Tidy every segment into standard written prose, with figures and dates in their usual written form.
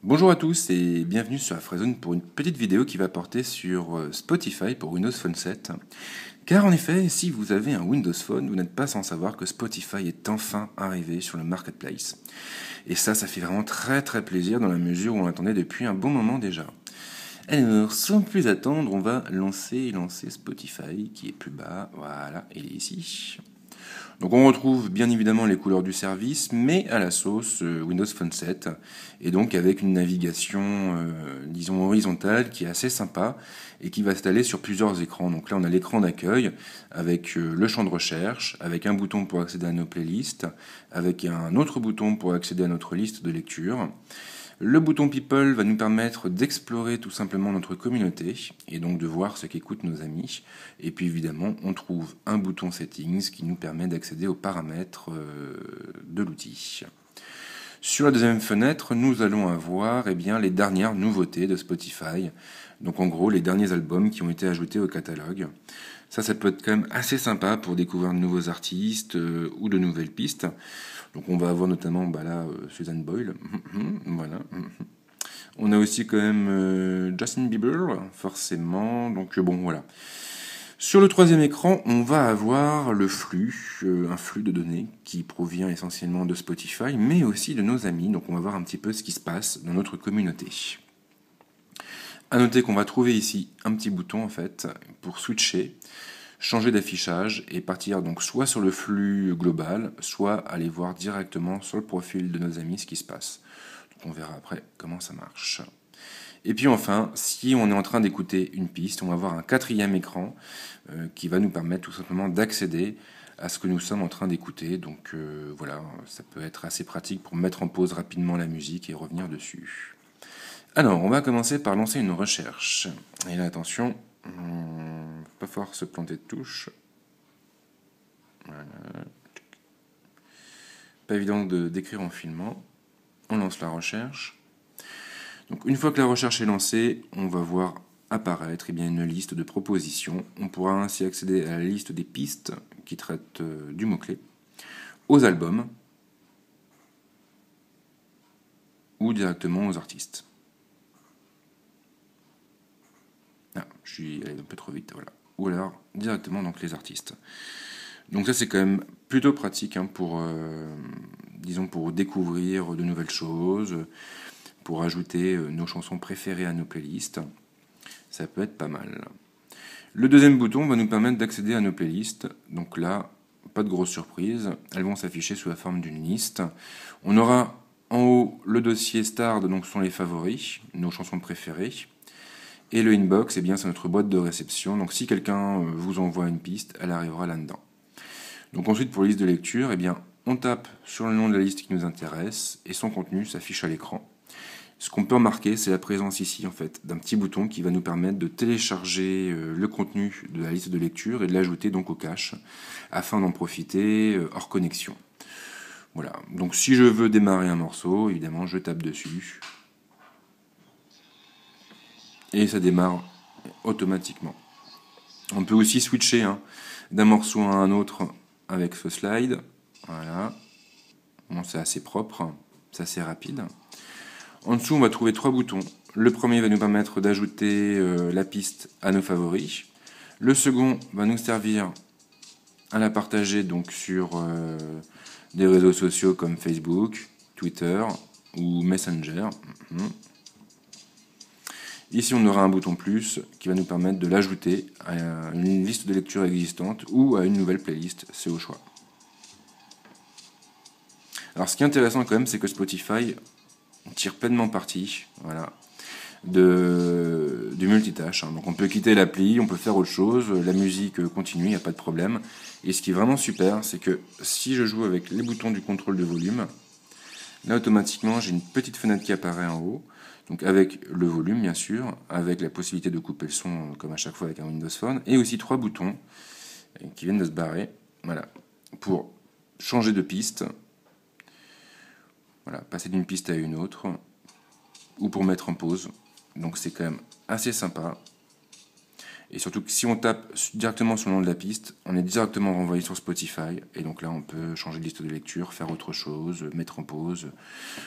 Bonjour à tous et bienvenue sur AfriZone pour une petite vidéo qui va porter sur Spotify pour Windows Phone 7. Car en effet, si vous avez un Windows Phone, vous n'êtes pas sans savoir que Spotify est enfin arrivé sur le marketplace. Et ça fait vraiment très plaisir dans la mesure où on l'attendait depuis un bon moment déjà. Alors, sans plus attendre, on va lancer Spotify qui est plus bas. Voilà, il est ici. Donc on retrouve bien évidemment les couleurs du service, mais à la sauce Windows Phone 7, et donc avec une navigation, disons, horizontale qui est assez sympa, et qui va s'installer sur plusieurs écrans. Donc là on a l'écran d'accueil, avec le champ de recherche, avec un bouton pour accéder à nos playlists, avec un autre bouton pour accéder à notre liste de lecture. Le bouton People va nous permettre d'explorer tout simplement notre communauté et donc de voir ce qu'écoutent nos amis. Et puis évidemment, on trouve un bouton Settings qui nous permet d'accéder aux paramètres de l'outil. Sur la deuxième fenêtre, nous allons avoir les dernières nouveautés de Spotify. Donc en gros, les derniers albums qui ont été ajoutés au catalogue. Ça peut être quand même assez sympa pour découvrir de nouveaux artistes ou de nouvelles pistes. Donc on va avoir notamment Susan Boyle, voilà. On a aussi quand même Justin Bieber, forcément. Donc bon, voilà. Sur le troisième écran, on va avoir le flux, un flux de données qui provient essentiellement de Spotify, mais aussi de nos amis. Donc on va voir un petit peu ce qui se passe dans notre communauté. À noter qu'on va trouver ici un petit bouton en fait pour switcher, changer d'affichage et partir donc soit sur le flux global, soit aller voir directement sur le profil de nos amis ce qui se passe. Donc on verra après comment ça marche. Et puis enfin, si on est en train d'écouter une piste, on va avoir un quatrième écran qui va nous permettre tout simplement d'accéder à ce que nous sommes en train d'écouter. Donc voilà, ça peut être assez pratique pour mettre en pause rapidement la musique et revenir dessus. Alors, on va commencer par lancer une recherche. Et là, attention, pas falloir se planter de touche. Voilà. Pas évident d'écrire en filmant. On lance la recherche. Donc, une fois que la recherche est lancée, on va voir apparaître une liste de propositions. On pourra ainsi accéder à la liste des pistes qui traitent du mot-clé, aux albums ou directement aux artistes. Je suis allé un peu trop vite, voilà. Ou alors directement donc les artistes. Donc ça c'est quand même plutôt pratique pour, disons, pour découvrir de nouvelles choses, pour ajouter nos chansons préférées à nos playlists. Ça peut être pas mal. Le deuxième bouton va nous permettre d'accéder à nos playlists. Donc là, pas de grosse surprise. Elles vont s'afficher sous la forme d'une liste. On aura en haut le dossier Start, donc ce sont les favoris, nos chansons préférées. Et le inbox, c'est notre boîte de réception. Donc si quelqu'un vous envoie une piste, elle arrivera là-dedans. Donc ensuite, pour la liste de lecture, on tape sur le nom de la liste qui nous intéresse et son contenu s'affiche à l'écran. Ce qu'on peut remarquer, c'est la présence ici en fait d'un petit bouton qui va nous permettre de télécharger le contenu de la liste de lecture et de l'ajouter donc au cache afin d'en profiter hors connexion. Voilà. Donc si je veux démarrer un morceau, évidemment, je tape dessus. Et ça démarre automatiquement. On peut aussi switcher d'un morceau à un autre avec ce slide. Voilà. Bon, c'est assez propre, c'est assez rapide. En dessous, on va trouver trois boutons. Le premier va nous permettre d'ajouter la piste à nos favoris. Le second va nous servir à la partager donc sur des réseaux sociaux comme Facebook, Twitter ou Messenger. Ici, on aura un bouton plus qui va nous permettre de l'ajouter à une liste de lecture existante ou à une nouvelle playlist, c'est au choix. Alors, ce qui est intéressant quand même, c'est que Spotify tire pleinement parti, voilà, du multitâche. Donc, on peut quitter l'appli, on peut faire autre chose, la musique continue, il n'y a pas de problème. Et ce qui est vraiment super, c'est que si je joue avec les boutons du contrôle de volume, là, automatiquement, j'ai une petite fenêtre qui apparaît en haut. Donc avec le volume, bien sûr, avec la possibilité de couper le son, comme à chaque fois avec un Windows Phone, et aussi trois boutons qui viennent de se barrer, voilà, pour changer de piste, voilà, passer d'une piste à une autre, ou pour mettre en pause. Donc c'est quand même assez sympa. Et surtout que si on tape directement sur le nom de la piste, on est directement renvoyé sur Spotify, et donc là on peut changer de liste de lecture, faire autre chose, mettre en pause,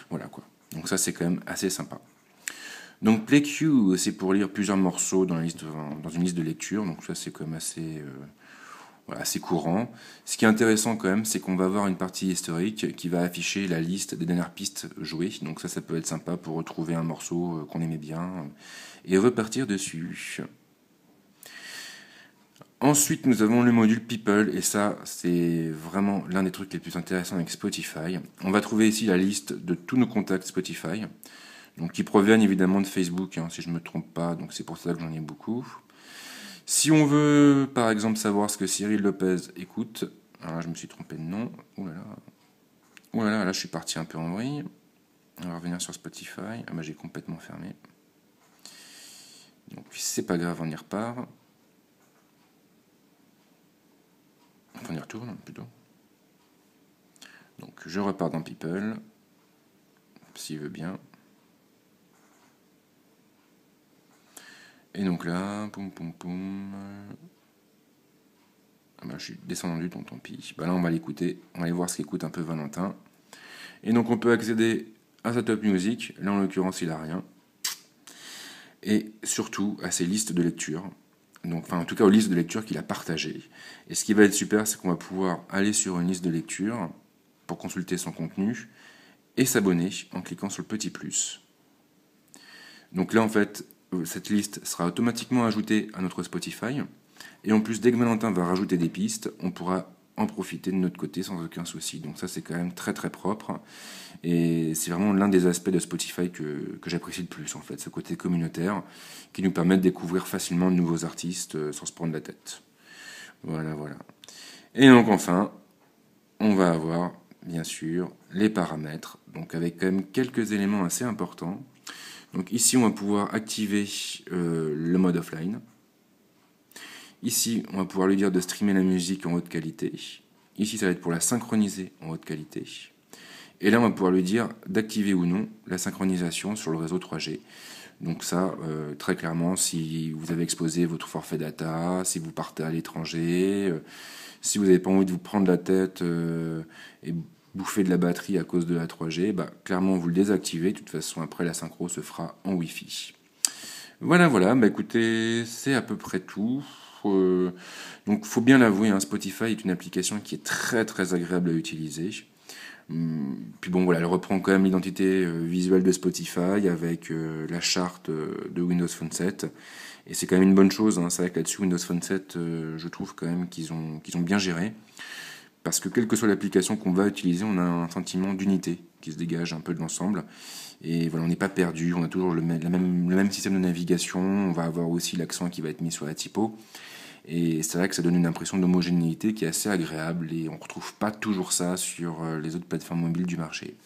voilà quoi. Donc ça c'est quand même assez sympa. Donc Play Queue, c'est pour lire plusieurs morceaux dans dans une liste de lecture, donc ça c'est quand même assez, voilà, assez courant. Ce qui est intéressant quand même, c'est qu'on va avoir une partie historique qui va afficher la liste des dernières pistes jouées, donc ça peut être sympa pour retrouver un morceau qu'on aimait bien et repartir dessus. Ensuite, nous avons le module People, et ça, c'est vraiment l'un des trucs les plus intéressants avec Spotify. On va trouver ici la liste de tous nos contacts Spotify, donc qui proviennent évidemment de Facebook, hein, si je ne me trompe pas, donc c'est pour ça que j'en ai beaucoup. Si on veut, par exemple, savoir ce que Cyril Lopez écoute, alors là, je me suis trompé de nom, ouh là là, là, je suis parti un peu en vrille. On va revenir sur Spotify, ah bah j'ai complètement fermé. Donc c'est pas grave, on y repart. Enfin, on y retourne plutôt. Donc je repars dans People, s'il veut bien. Et donc là, poum poum poum. Ah bah, je suis descendu, donc tant pis. Bah là, on va l'écouter. On va aller voir ce qu'écoute un peu Valentin. Et donc, on peut accéder à sa top music. Là, en l'occurrence, il a rien. Et surtout, à ses listes de lecture. Donc, enfin, en tout cas, aux listes de lecture qu'il a partagées. Et ce qui va être super, c'est qu'on va pouvoir aller sur une liste de lecture pour consulter son contenu et s'abonner en cliquant sur le petit plus. Donc là, en fait, cette liste sera automatiquement ajoutée à notre Spotify. Et en plus, dès que Valentin va rajouter des pistes, on pourra en profiter de notre côté sans aucun souci. Donc ça, c'est quand même très très propre. Et c'est vraiment l'un des aspects de Spotify que j'apprécie le plus, en fait. Ce côté communautaire qui nous permet de découvrir facilement de nouveaux artistes sans se prendre la tête. Voilà, voilà. Et donc enfin, on va avoir, bien sûr, les paramètres. Donc avec quand même quelques éléments assez importants. Donc ici, on va pouvoir activer le mode offline. Ici, on va pouvoir lui dire de streamer la musique en haute qualité. Ici, ça va être pour la synchroniser en haute qualité. Et là, on va pouvoir lui dire d'activer ou non la synchronisation sur le réseau 3G. Donc ça, très clairement, si vous avez exposé votre forfait data, si vous partez à l'étranger, si vous n'avez pas envie de vous prendre la tête et bouffer de la batterie à cause de la 3G, bah, clairement, vous le désactivez. De toute façon, après, la synchro se fera en Wi-Fi. Voilà, voilà, bah écoutez, c'est à peu près tout. Donc, faut bien l'avouer, hein, Spotify est une application qui est très très agréable à utiliser. Puis bon, voilà, elle reprend quand même l'identité visuelle de Spotify avec la charte de Windows Phone 7. Et c'est quand même une bonne chose, hein. C'est vrai que là-dessus, Windows Phone 7, je trouve quand même qu'ils ont bien géré. Parce que quelle que soit l'application qu'on va utiliser, on a un sentiment d'unité qui se dégage un peu de l'ensemble. Et voilà, on n'est pas perdu, on a toujours le même système de navigation, on va avoir aussi l'accent qui va être mis sur la typo. Et c'est vrai que ça donne une impression d'homogénéité qui est assez agréable et on ne retrouve pas toujours ça sur les autres plateformes mobiles du marché.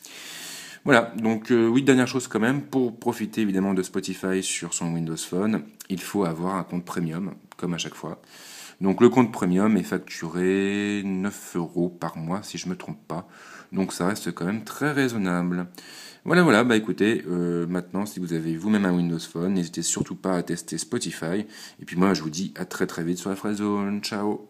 Voilà, donc oui, dernière chose quand même, pour profiter évidemment de Spotify sur son Windows Phone, il faut avoir un compte premium, comme à chaque fois. Donc le compte premium est facturé 9 € par mois, si je ne me trompe pas. Donc ça reste quand même très raisonnable. Voilà, voilà, bah écoutez, maintenant, si vous avez vous-même un Windows Phone, n'hésitez surtout pas à tester Spotify. Et puis moi, je vous dis à très très vite sur la Fraize Zone. Ciao!